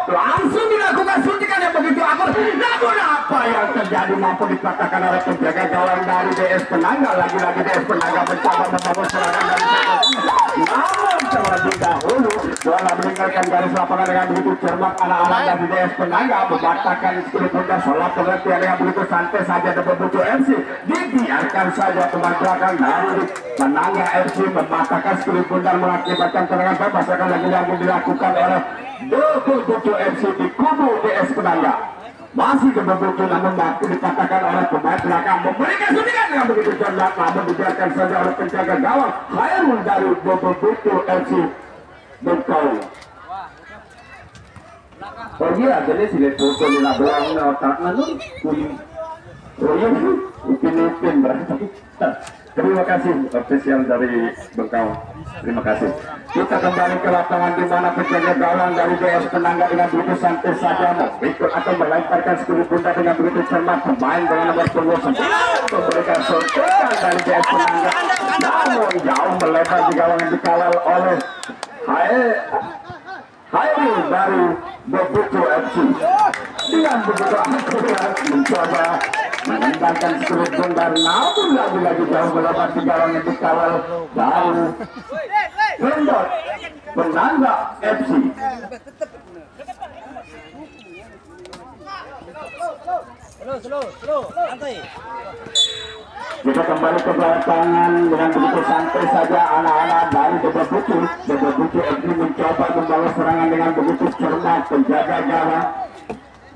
langsung dilakukan suntikan yang begitu akur. Namun apa yang terjadi mampu dikatakan oleh penjaga gawang dari DS Penangga. Lagi-lagi DS Penangga mencoba membangun serangan dari sektor. Namun terlebih dahulu bola meninggalkan garis lapangan dengan begitu cermat. Anak-anak dari DS Penangga mematahkan skill pundak sholat pengertian dengan begitu santai saja dan begitu MC dibiarkan saja teman belakang dari Penangga FC mematahkan skill pundak mengakibatkan serangan bebas akan lagi-lagi dilakukan oleh Betul FC di kubu DS Penangga. Masih betul namun mampu dikatakan oleh pemain belakang memberikan suntikan dengan begitu cermat, namun dibiarkan saja oleh penjaga gawang Khairul dari Betul FC Bengkong. Oh iya, jadi sini foto di belakang otaknya tuh kuning. Oh iya, upin berarti. Terima kasih official dari Bengkong. Terima kasih. Kita kembali ke lapangan di mana penjaga gawang dari DS Penangga dengan begitu santai saja ikut atau melemparkan skill pundak dengan begitu cermat. Pemain dengan nomor 29 memberikan suntikan dari DS Penangga, namun jauh melebar di gawang yang dikawal oleh Khairul dari Bebutu FC. Dengan begitu akurat mencoba menendangkan skill pundak, namun lagi-lagi jauh melebar di gawang yang dikawal dari Vendor Penangga FC. Kita kembali ke lapangan dengan begitu santai saja anak-anak dari Bebutu FC mencoba membalas serangan dengan begitu cermat. Penjaga gawang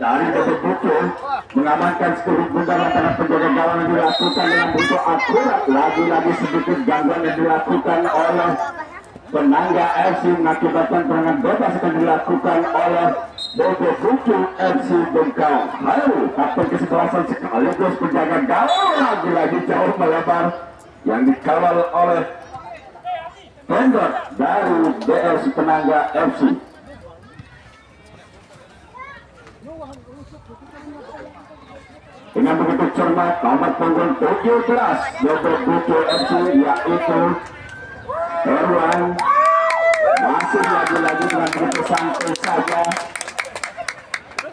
dari Bebutu mengamankan skill pundak antara penjaga gawang yang dilakukan dengan begitu akurat. Lagi-lagi sedikit gangguan yang dilakukan oleh Penangga FC mengakibatkan serangan bebas akan dilakukan oleh Bebutu FC Bengkong. Lalu kapten kesebelasan sekaligus penjaga gawang lagi-lagi jauh melebar yang dikawal oleh Vendor dari DS Penangga FC. Dengan begitu cermat nomor punggung 17 Bebutu FC yaitu Erwan masih lagi-lagi dengan begitu santai saja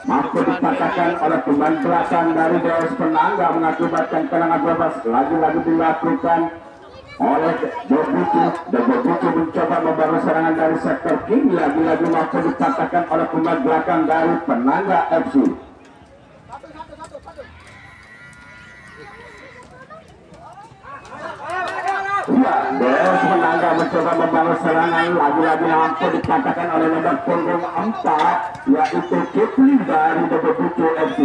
mampu dikatakan oleh pemain belakang dari DS Penangga mengakibatkan tendangan bebas lagi-lagi dilakukan oleh Bebutu. Dan Bebutu mencoba membangun serangan dari sektor kiri, lagi-lagi mampu dikatakan oleh pemain belakang dari Penangga FC. Ya, DS Penangga mencoba membangun serangan lagi-lagi mampu dikatakan oleh nomor punggung 4 yaitu Kipli dari Bebutu FC.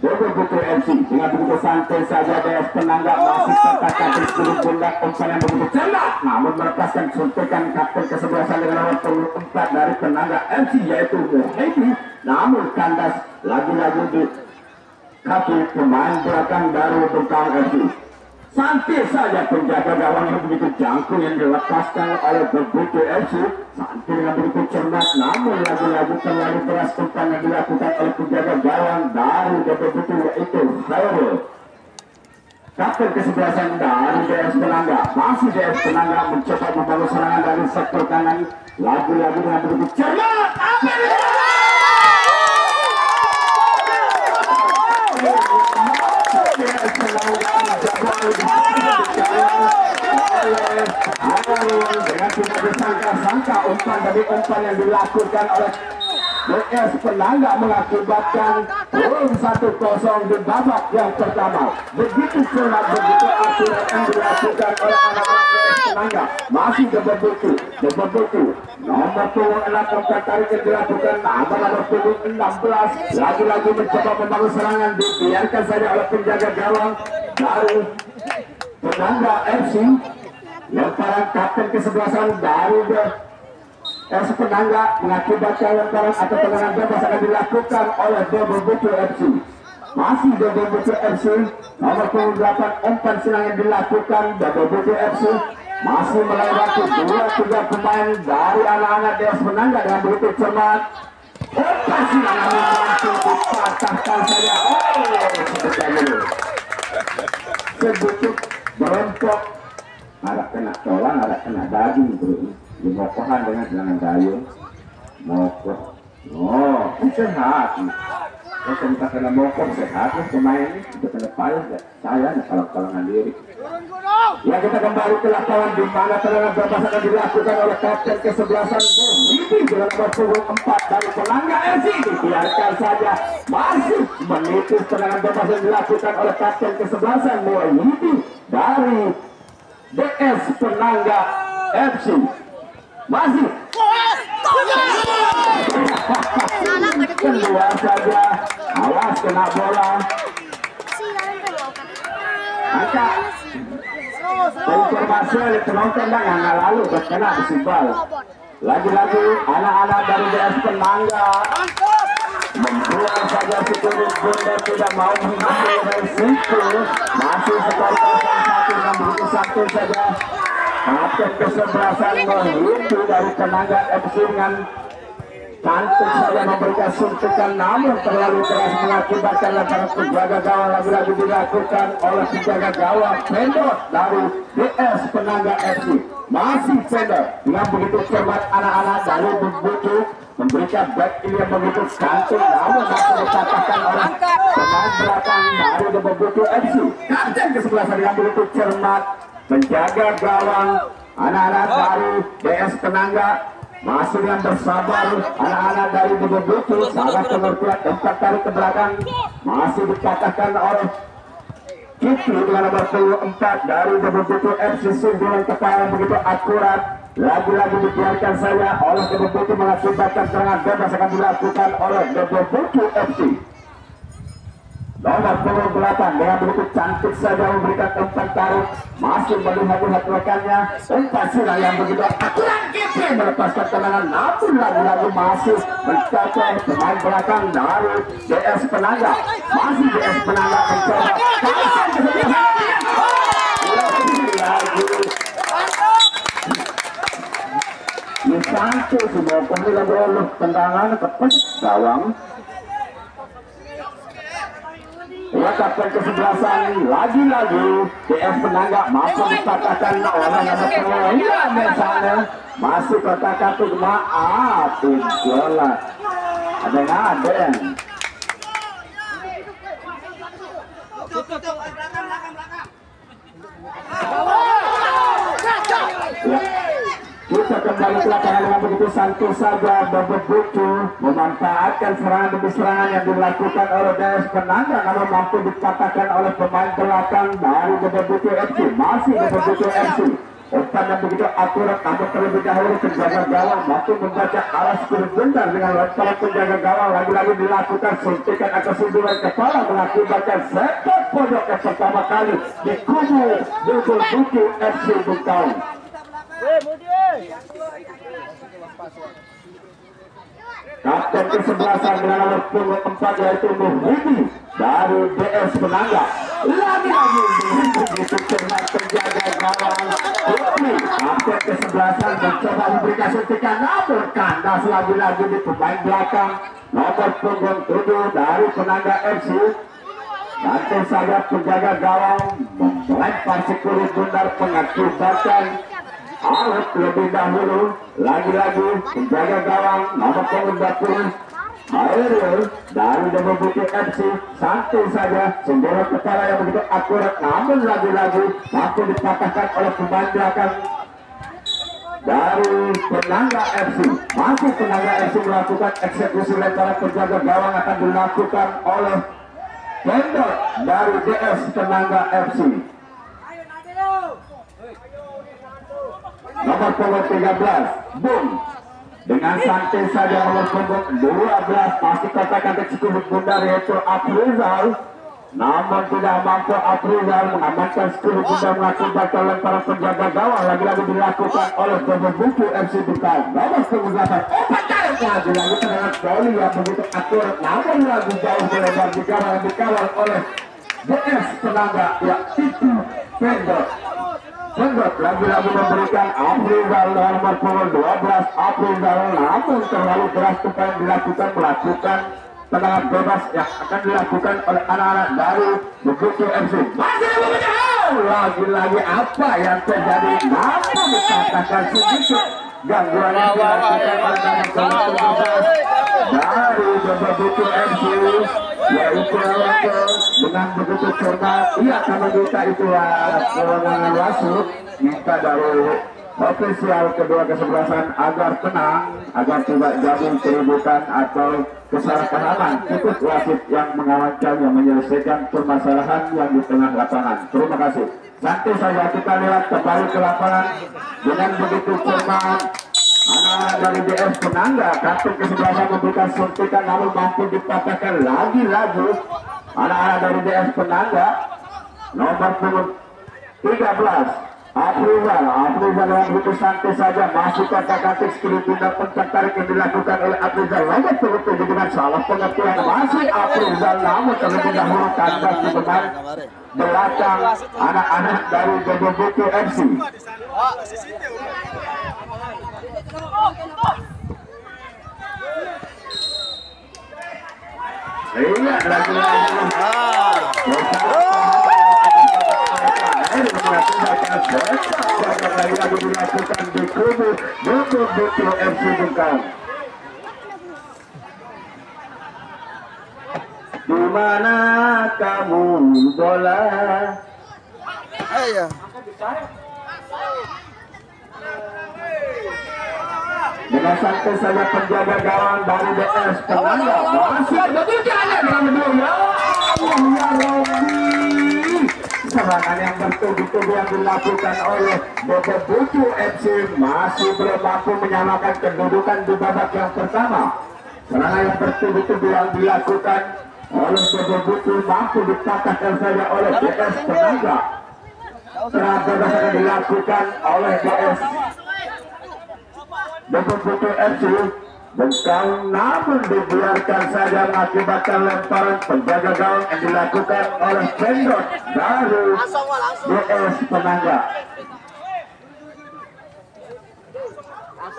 Bebutu FC dengan begitu santai saja DS Penangga masih tertahan di skill pundak umpan yang begitu cermat, namun melepaskan suntikan kapten kesebelasan dengan nomor punggung 4 dari Penangga FC yaitu Muhaidi, namun kandas lagi-lagi di kaki pemain belakang dari Bengkong FC. Santai saja penjaga gawang yang begitu jangkung yang dilepaskan oleh Bebutu FC. Santai dengan begitu cermat, namun lagi-lagi terlalu keras umpan yang dilakukan oleh penjaga gawang dari Bebutu yaitu Khairul. Kapten kesebelasan dari DS Penangga, masih DS Penangga mencoba membangun serangan dari sektor kanan, lagi-lagi dengan begitu cermat. Dengan tidak disangka-sangka umpan dari umpan yang dilakukan oleh DS Penangga mengakibatkan turun 1-0 di babak yang pertama. Begitu cermat, begitu akurat yang dilakukan oleh anak-anak DS Penangga. Masih Bebutu nomor punggung 6 umpan tarik yang dilakukan nomor punggung 16 lagi-lagi mencoba membangun serangan, dibiarkan saja oleh penjaga gawang dari Penangga FC. Lemparan kapten kesebelasan dari DS Penangga mengakibatkan lemparan atau tendangan bebas akan dilakukan oleh Bebutu FC. Masih Bebutu FC nomor 8 umpan senang yang dilakukan Bebutu FC masih melewati 2-3 pemain dari anak-anak DS Penangga dengan begitu cermat. Umpan senang yang mampu dipatahkan saja. Sebutuk berempok, ada kena tolan, ada kena daging bro. Dimokohan dengan serangan dayung. Mokok. Oh, sehat. Kalau kita kena mokok sehat ya pemain ini kita kena payah ya. Saya kalau kalangan diri. Ya kita kembali ke lapangan di mana tendangan bebas akan dilakukan oleh kapten kesebelasan Mohidi dengan nomor punggung 4 dari Penangga FC. Dibiarkan saja masih menitis tendangan bebas yang dilakukan oleh kapten kesebelasan Mohidi dari DS Penangga FC. Masih keluar saja, awas kena bola. Angka informasi oleh penonton yang lalu berkena disimbal. Lagi-lagi anak-anak dari DS Penangga membuang saja Sikurit Bundar tidak mau menghindari resiko. Masih skor 0-1 yang begitu santai saja. Kapten kesebelasan Mohidi dari Penangga FC dengan cantik saja memberikan suntikan namun terlalu keras mengakibatkan lemparan penjaga gawang lagi-lagi dilakukan oleh penjaga gawang Pendor dari DS Penangga FC. Masih Pendor dengan begitu cermat anak-anak dari begitu memberikan back ini yang begitu cantik namun masih dikatakan oleh pemain belakang dari begitu FC. Kapten kesebelasan dengan begitu cermat menjaga gawang anak-anak dari DS Penangga. Masih yang bersabar anak-anak dari begitu sangat pengertian tempat tarik ke belakang masih dikatakan oleh Kiki dengan nomor 4 dari begitu FC dengan kepala yang begitu akurat. Lagi-lagi dibiarkan saja oleh begitu mengakibatkan serangan bebas akan dilakukan oleh begitu FC. Nomor 8 dengan begitu cantik saja memberikan umpan tarik masih melihat-lihat rekannya umpan silang yang begitu akurat. Kipri melepaskan tendangan namun lagi-lagi masih mencapai pemain belakang dari DS Penangga. Masih DS Penangga mencoba lagi cantik semua pemilihan bola tendangan ke gawang. Ya kapten kesebelasan lagi-lagi DS Penangga masih dikatakan oleh nomor pemain sana masih katakan tuh maaf bola ada yang ya. Kita kembali ke lapangan dengan begitu santai saja begitu memanfaatkan serangan demi serangan yang dilakukan oleh DS Penangga namun mampu dikatakan oleh pemain belakang dari begitu FC. Masih begitu FC umpan yang begitu akurat namun terlebih dahulu penjaga gawang mampu membaca arah Sikurit Bundar dengan lemparan penjaga gawang lagi-lagi dilakukan suntikan atas sundulan kepala mengakibatkan sepak pojok yang pertama kali di kubu begitu FC Bungkau. Kapten kesebelasan dengan nomor punggung 4 yaitu Mohidi dari DS Penangga. Lagi-lagi begitu cermat penjaga gawang. Kapten kesebelasan mencoba memberikan suntikan namun kandas lagi-lagi di pemain belakang nomor punggung 7 dari Penangga FC. Nanti saja penjaga gawang melempar Sikurit Bundar mengakibatkan out lebih dahulu. Lagi-lagi penjaga gawang nomor punggung 20 Hairil dari begitu FC santai saja sendiri kepala yang begitu akurat namun lagi-lagi mampu dipatahkan oleh pemain belakang dari Penangga FC. Masih Penangga FC melakukan eksekusi lemparan penjaga gawang akan dilakukan oleh Pendor dari DS Penangga FC. Nomor punggung 13 Bung dengan santai saja nomor punggung 12 masih katakan Sikurit Bundar yaitu Afrizal namun tidak mampu Afrizal mengamankan Sikurit Bundar mengakibatkan lemparan penjaga gawang lagi-lagi dilakukan oleh begitu FC Bungkau. Nomor punggung 8 umpan tarik lagi-lagi tendangan volley yang begitu akurat namun lagi jauh melebar dikawal oleh DS Penangga yaitu Pendor. Pendor lagi-lagi memberikan Afrizal nomor punggung 12 Afrizal namun terlalu keras supaya melakukan tendangan bebas yang akan dilakukan oleh anak-anak dari begitu FC. Masih lagi-lagi apa yang terjadi namun dikatakan sedikit gangguan yang dilakukan oleh dari dengan begitu cermat. Iya, karena kita itu kewenangan wasit minta dari ofisial kedua kesebelasan agar tenang, agar tidak jadi keributan atau kesalahpahaman. Cukup wasit yang mengamankan, yang menyelesaikan permasalahan yang di tengah lapangan. Terima kasih. Nanti saja kita lihat kembali ke lapangan dengan begitu cermat. Anak-anak dari DS Penangga kartu kesebelasan memberikan suntikan namun mampu dipatahkan lagi-lagi. Anak-anak dari DS Penangga nomor punggung 13 Afrizal yang begitu santai saja masuk kata-kata skill pindah pencak tarik yang dilakukan oleh Afrizal. Nomor punggung 7 dengan salah pengertian masih Afrizal namun terlebih dahulu kandas di depan belakang anak-anak dari BBBT FC. Iya, lagi-lagi dilakukan di kubu BBBT FC Bengkang. Di mana kamu bola? Ayo. Dengan santai saja penjaga gawang dari DS Penangga masih betul jalan dalam dunia. Ya Rabbi, serangan yang bertubi-tubi yang dilakukan oleh BBBT FC masih belum mampu menyamakan kedudukan di babak yang pertama. Serangan yang bertubi-tubi yang dilakukan oleh BBBT mampu dipatahkan saja oleh DS Penangga. Serangan yang dilakukan oleh DS BBBT FC Bengkang namun dibiarkan saja mengakibatkan lemparan penjaga gawang yang dilakukan oleh Pendot dari DS Penangga.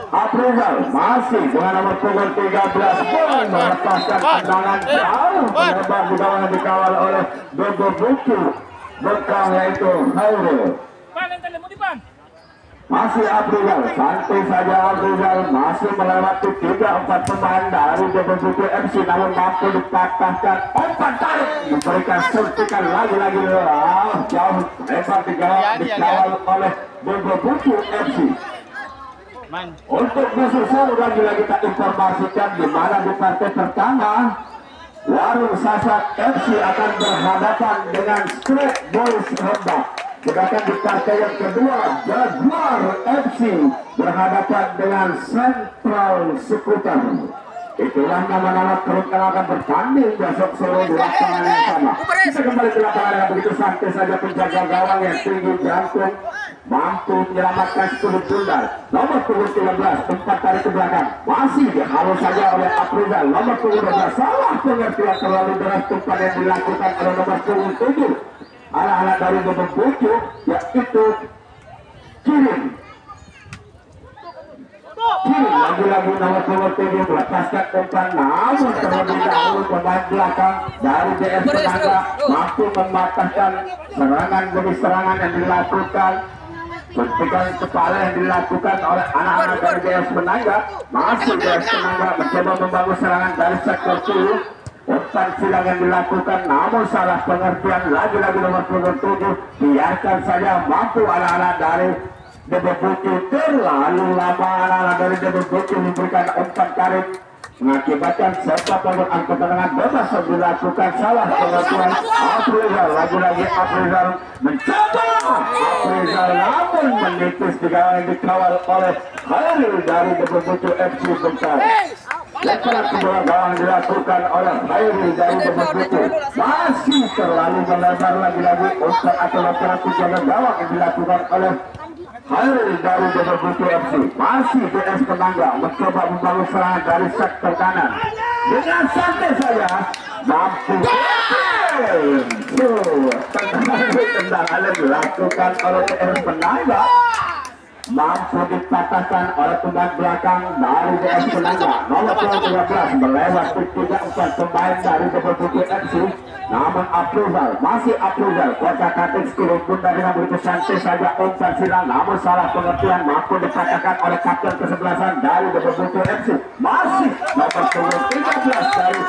Afrizal masih dengan nomor punggung 13 melepaskan tendangan jauh melebar di gawang yang dikawal oleh BBBT Bengkang yaitu Hairul. Masih Afrizal, santai saja Afrizal masih melewati 3-4 pemain dari BBBT FC namun mampu dipatahkan umpan tarik diberikan suntikan lagi-lagi jauh lebar dikawal oleh BBBT FC. Untuk musuh lagi-lagi kita informasikan di mana di partai pertama Warung Sasak FC akan berhadapan dengan Street Boys Honda. Sedangkan di partai yang kedua Jaguar FC berhadapan dengan Central Skuter. Itulah nama-nama klub yang akan bertanding besok sore di lapangan yang sama. Kita kembali ke lapangan yang begitu santai saja penjaga gawang yang tinggi jantung mampu menyelamatkan kulit tunggal. Nomor punggung 13 tempat tarik ke belakang masih dihalau saja oleh Afrizal. Nomor punggung 12 salah pengertian terlalu deras tempat yang dilakukan oleh nomor punggung 7 anak-anak dari BBBT yaitu Kirim lagi-lagi nomor punggung 7 melepaskan umpan namun terlebih dahulu pemain belakang dari DS Penangga mampu mematahkan serangan demi serangan yang dilakukan. Suntikan kepala yang dilakukan oleh anak-anak dari DS Penangga. Masih DS Penangga mencoba membangun serangan dari sektor 10. Umpan silang yang dilakukan namun salah pengertian lagi-lagi nomor punggung 7. Biarkan saja mampu anak-anak dari BBBT terlalu lama anak-anak dari BBBT memberikan umpan tarik mengakibatkan serta penggunaan ketenangan bebas yang dilakukan salah pengertian. Afrizal lagi-lagi Afrizal mencoba Afrizal namun menipis di gawang yang dikawal oleh Hairul dari BBBT FC Bengkang. Lemparan kedua gawang dilakukan oleh Hairul dari BBBT masih terlalu melebar lagi-lagi umpan atau lemparan penjaga gawang yang dilakukan oleh Hairul dari BBBT FC. Masih DS Penangga mencoba membangun serangan dari sektor kanan dengan santai saja mampu tendangan yang dilakukan oleh DS Penangga mampu dipatahkan oleh pemain belakang dari DS Penangga. Nomor 13 melewati 3-4 pemain dari BBBT FC namun Afrizal masih Afrizal kotak katik skill pun dari begitu santai saja umpan silang namun salah pengertian mampu dipatahkan oleh kapten kesebelasan dari BBBT FC. Masih nomor 13 dari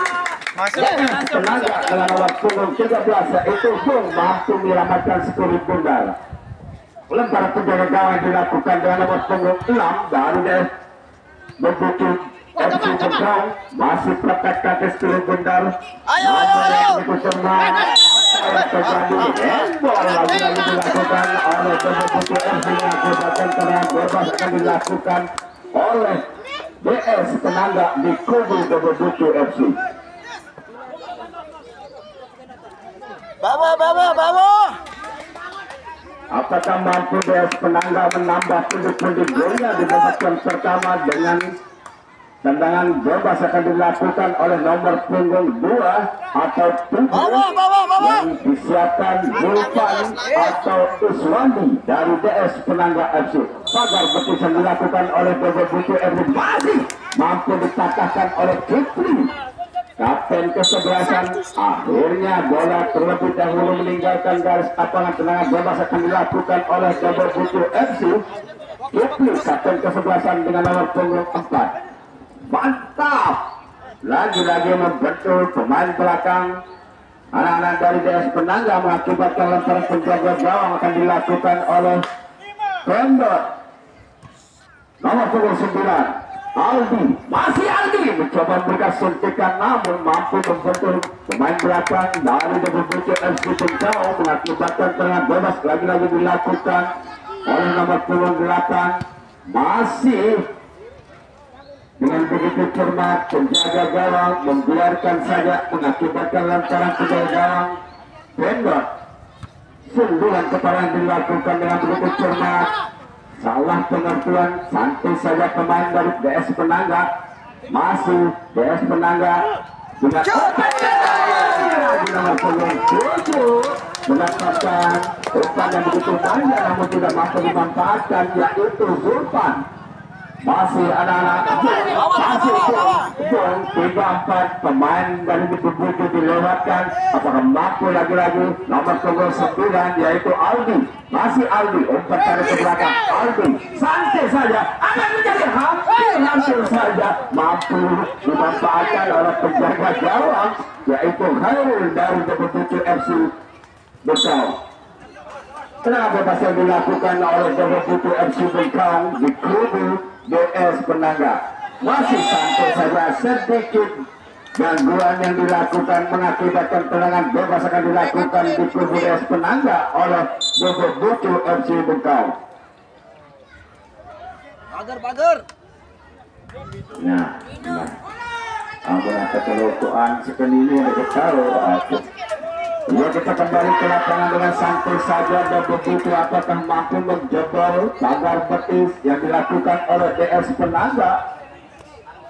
Tenaga dengan nomor punggung 13 yaitu Bung mampu menyelamatkan Skurit Bundar. Lemparan penjaga gawang dilakukan dengan nomor punggung 6 baru deh membutuh FC Bekau masih pelekat kaki Skurit Bundar. Ayo. Lagi-lagi dilakukan oleh membutuh FC mengakibatkan tendangan bebas akan dilakukan oleh DS Tenaga di kubu Bebebutu FC. Bawa. Apakah mampu DS Penangga menambah pundi-pundi golnya di babak yang pertama dengan tendangan bebas akan dilakukan oleh nomor punggung 2 atau 7 yang disiapkan Zulfan atau Iswandi dari DS Penangga FC. Pagar betis yang dilakukan oleh Bebebutu FC masih mampu dipatahkan oleh Kipri. Kapten kesebelasan akhirnya bola terlebih dahulu meninggalkan garis lapangan. Tendangan bebas akan dilakukan oleh Bebebutu FC. Kipli kapten kesebelasan dengan nomor punggung 4. Mantap, lagi-lagi membentul pemain belakang. Anak-anak dari DS Penangga mengakibatkan lemparan penjaga gawang akan dilakukan oleh Pember nomor punggung 9. Masih Aldi mencoba memberikan suntikan namun mampu membentur pemain belakang dari Bebebutu FC Bekau mengakibatkan tendangan bebas lagi-lagi dilakukan oleh nomor punggung 8. Masih dengan begitu cermat penjaga gawang membiarkan saja mengakibatkan lantaran penjaga gawang. Pember sundulan kepala yang dilakukan dengan begitu cermat. Salah pengertian, santai saja pemain dari DS Penangga. Masih DS Penangga dengan di nomor punggung 7 mendapatkan umpan yang begitu panjang namun tidak mampu dimanfaatkan yaitu Zulfan. Masih anak-anak masih Bung 3-4 pemain dari Bebebutu dilewatkan. Apakah mampu lagi-lagi nomor punggung 9 yaitu Aldi. Masih Aldi umpan tarik ke belakang. Aldi santai saja akan menjadi hampir saja mampu dimanfaatkan oleh penjaga gawang yaitu Khairul dari Bebebutu FC Bekau. Tendangan bebas yang dilakukan oleh Bebebutu FC Bekau di kubu DS Penangga. Masih santai saja, sedikit gangguan yang dilakukan mengakibatkan tendangan bebas akan dilakukan di kubu DS Penangga oleh Bebebutu FC Bekau. Pagar. Nah, aku nak ketelutuan sekenini yang diketahui aku. Ya, kita kembali ke lapangan dengan santai saja. Bebebutu apakah mampu menjebol pagar betis yang dilakukan oleh DS Penangga?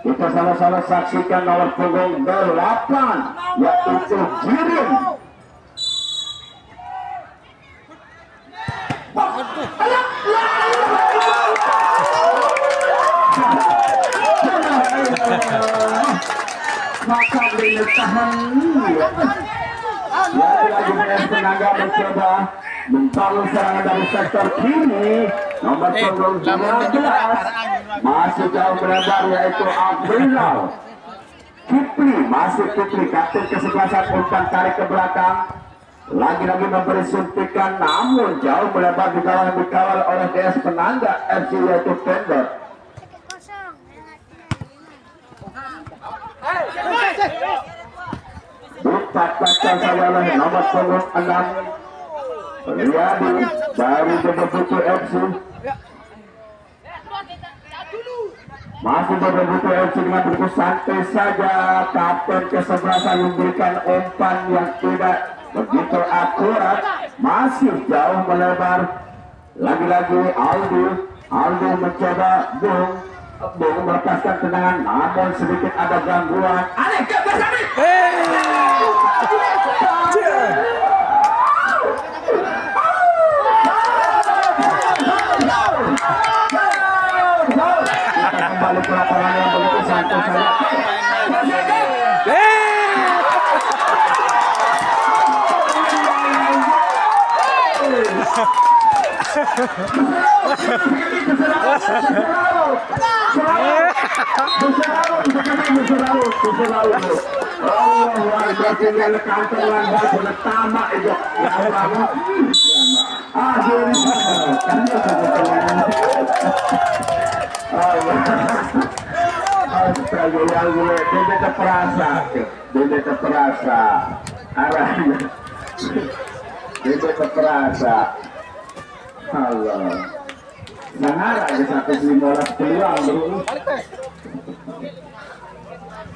Kita sama-sama saksikan nomor punggung 8 yaitu Jirin. Maka ditahan. Lagi-lagi DS Penangga mencoba membangun serangan dari sektor kiri. Nomor punggung 12 masih jauh melebar yaitu Abrilal. Kipli masih Kipli kapten kesebelasan umpan tarik ke belakang. Lagi-lagi memberi suntikan namun jauh melebar di gawang dikawal oleh DS Penangga FC yaitu Pember. Dipatahkan saja oleh nomor punggung 6 Riyadi dari Bebebutu FC. Masih Bebebutu FC dengan begitu santai saja. Kapten kesebelasan memberikan umpan yang tidak begitu akurat. Masih jauh melebar. Lagi-lagi Aldi mencoba Bung melepaskan tendangan namun sedikit ada gangguan. Kita kembali ke lapangan yang begitu santai saja. Oh, wah, berarti kantong langgar sudah tamak itu. Ya Allah. Aduh. Astaga, yang gue, dia terperasa, dia terperasa, arahnya, dia terperasa. Allah, nah arah ada 115 peluang bro.